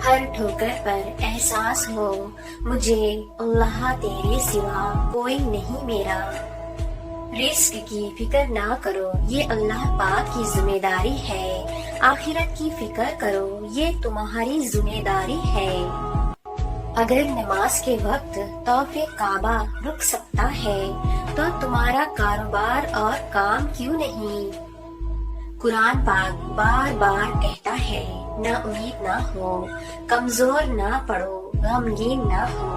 ہر ٹھوکر پر احساس ہو مجھے اللہ تیرے سوا کوئی نہیں میرا۔ رزق کی فکر نہ کرو یہ اللہ پاک کی ذمہ داری ہے، آخرت کی فکر کرو یہ تمہاری ذمہ داری ہے۔ اگر نماز کے وقت طواف کعبہ رک سکتا ہے تو تمہارا کاروبار اور کام کیوں نہیں؟ قرآن پاک بار بار کہتا ہے نہ امید نہ ہو، کمزور نہ پڑو، غمگین نہ ہو،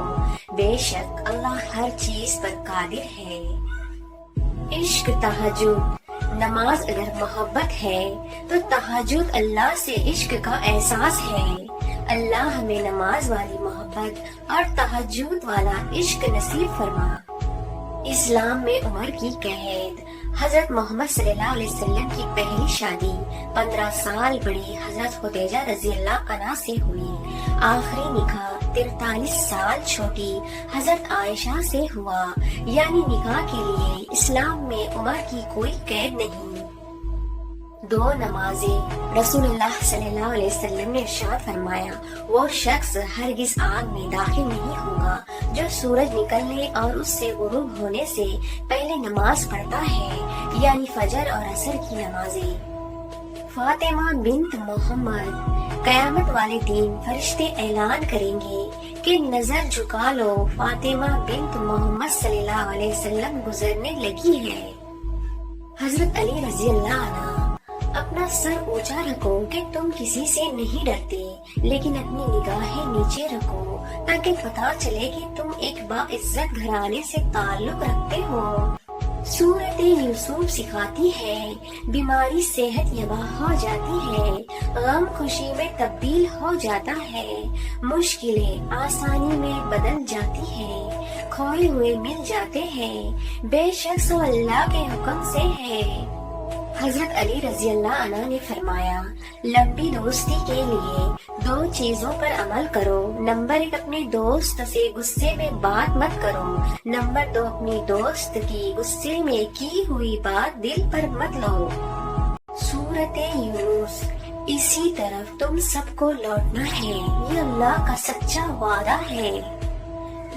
بے شک اللہ ہر چیز پر قادر ہے۔ عشق تہجد، نماز اگر محبت ہے تو تہجد اللہ سے عشق کا احساس ہے۔ اللہ ہمیں نماز والی محبت اور تہجد والا عشق نصیب فرما۔ اسلام میں عمر کی قید، حضرت محمد صلی اللہ علیہ وسلم کی پہلی شادی 15 سال بڑی حضرت خدیجہ رضی اللہ عنہا سے ہوئی، آخری نکاح 43 سال چھوٹی حضرت عائشہ سے ہوا، یعنی نکاح کے لیے اسلام میں عمر کی کوئی قید نہیں۔ 2 نمازیں، رسول اللہ صلی اللہ علیہ وسلم نے ارشاد فرمایا وہ شخص ہرگز آگ میں داخل نہیں ہوگا جو سورج نکلنے اور اس سے غروب ہونے سے پہلے نماز پڑھتا ہے، یعنی فجر اور عصر کی نمازیں۔ فاطمہ بنت محمد، قیامت والے دن فرشتے اعلان کریں گے کہ نظر جھکا لو، فاطمہ بنت محمد صلی اللہ علیہ وسلم گزرنے لگی ہے۔ حضرت علی رضی اللہ عنہ، اپنا سر اونچا رکھو کہ تم کسی سے نہیں ڈرتے، لیکن اپنی نگاہیں نیچے رکھو تاکہ پتا چلے کہ تم ایک باعزت گھرانے سے تعلق رکھتے ہو۔ سورت یوسف سکھاتی ہے بیماری صحت یابہ ہو جاتی ہے، غم خوشی میں تبدیل ہو جاتا ہے، مشکلیں آسانی میں بدل جاتی ہے، کھوئے ہوئے مل جاتے ہیں، بے شک وہ اللہ کے حکم سے ہے۔ حضرت علی رضی اللہ عنہ نے فرمایا لمبی دوستی کے لیے 2 چیزوں پر عمل کرو۔ نمبر 1، اپنے دوست سے غصے میں بات مت کرو۔ نمبر 2، اپنی دوست کی غصے میں کی ہوئی بات دل پر مت لو۔ سورت یونس، اسی طرف تم سب کو لوٹنا ہے، یہ اللہ کا سچا وعدہ ہے۔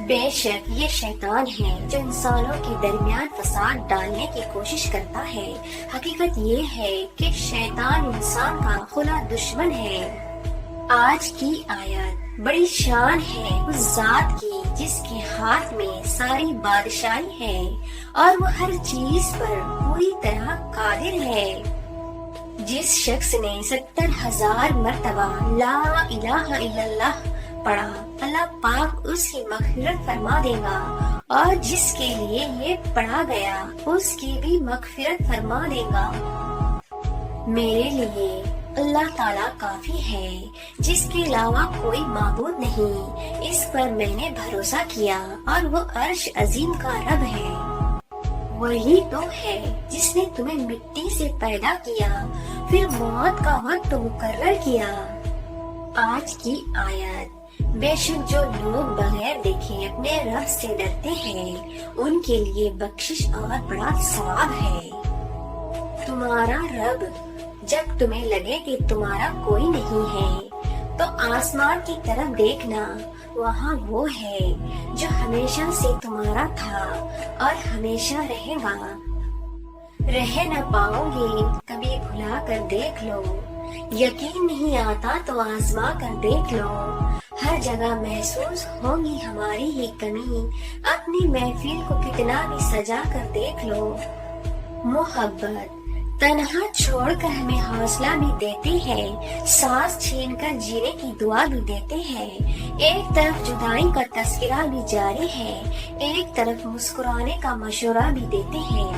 بے شک یہ شیطان ہے جو انسانوں کے درمیان فساد ڈالنے کی کوشش کرتا ہے۔ حقیقت یہ ہے کہ شیطان انسان کا کھلا دشمن ہے۔ آج کی آیت بڑی شان ہے اس ذات کی جس کے ہاتھ میں ساری بادشاہی ہے اور وہ ہر چیز پر پوری طرح قادر ہے۔ جس شخص نے 70,000 مرتبہ لا الہ الا اللہ پڑھا، اللہ پاک اس کی مغفرت فرما دے گا، اور جس کے لیے یہ پڑھا گیا اس کی بھی مغفرت فرما دے گا۔ میرے لیے اللہ تعالیٰ کافی ہے، جس کے علاوہ کوئی معبود نہیں، اس پر میں نے بھروسہ کیا اور وہ عرش عظیم کا رب ہے۔ وہی تو ہے جس نے تمہیں مٹی سے پیدا کیا، پھر موت کا وقت مقرر کیا۔ آج کی آیت، بے شک جو لوگ بغیر دیکھے اپنے رب سے ڈرتے ہیں ان کے لیے بخشش اور بڑا ثواب ہے۔ تمہارا رب، جب تمہیں لگے کہ تمہارا کوئی نہیں ہے تو آسمان کی طرف دیکھنا، وہاں وہ ہے جو ہمیشہ سے تمہارا تھا اور ہمیشہ رہے گا۔ رہ نہ پاؤ گے، کبھی بھلا کر دیکھ لو، یقین نہیں آتا تو آزما کر دیکھ لو، ہر جگہ محسوس ہوگی ہماری ہی کمی، اپنی محفل کو کتنا بھی سجا کر دیکھ لو۔ محبت تنہا چھوڑ کر ہمیں حوصلہ بھی دیتے ہیں، سانس چھین کر جینے کی دعا بھی دیتے ہیں، ایک طرف جدائی کا تذکرہ بھی جاری ہے، ایک طرف مسکرانے کا مشورہ بھی دیتے ہیں۔